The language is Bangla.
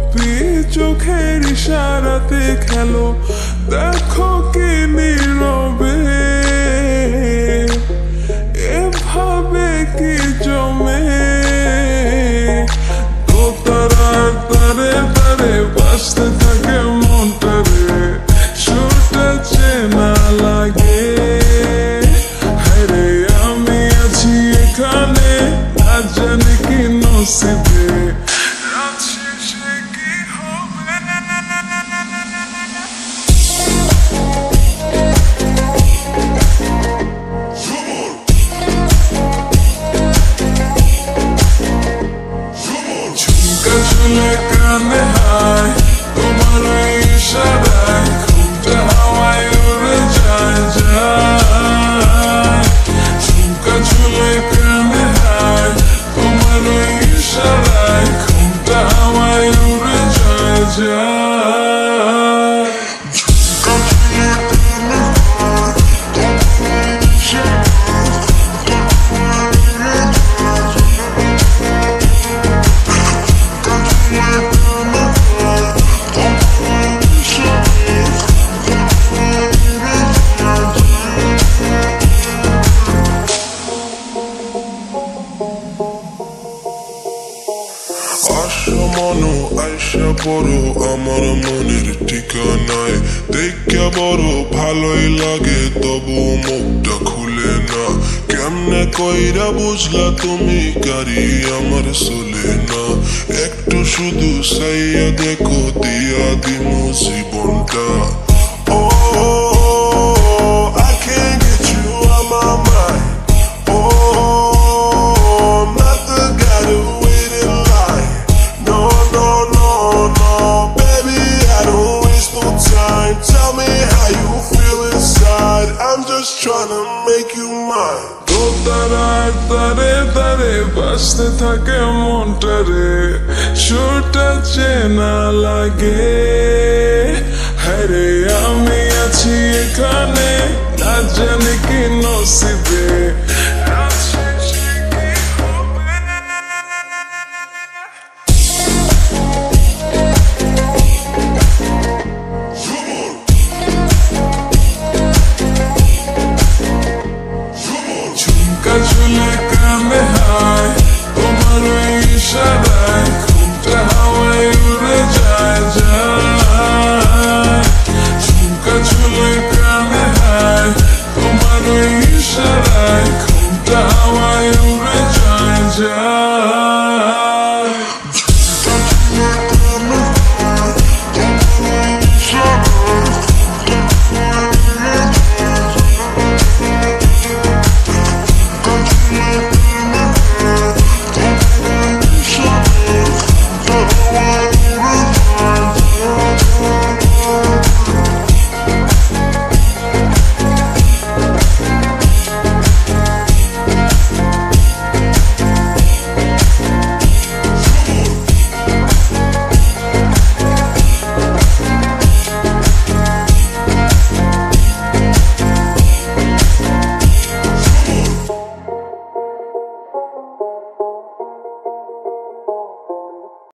চুপি চোখের ইশারাতে খেলো, দেখো কি নীরবে এভাবে কি জমে। তো তারার তারে তারে বাজতে থাকে মনটারে, সুরটা চেনা লাগে। হায়রে আমি আছি এখানে, না জানি কি নসিবে। চুলে কানে হায় তোমার ইশারায়, ঘুমটা হাওয়ায় উড়ে যায় যায়। ঝুমকা চুলে কানে হায় তোমার ইশারায়, ঘুমটা হাওয়ায় উড়ে যায় যায়। মনো আইসা পড়ো আমার মনের ঠিকানায়, দেখা বড় ভালোই লাগে তবু মুখটা খুলে না। কেমনে কইরা বুঝলা তুমি গাড়ি আমার চলে না, একটু শুধু চাইয়া দেখো দিয়া দিমু জীবনটা। ও I can't get you out my mind. Tell me how you feel inside, I'm just trying to make you mine. তো তারার তারে তারে বাজতে থাকে মনটারে, সুরটা চেনা লাগে। হায়রে আমি আছি এখানে, না জানি কি নসিবে।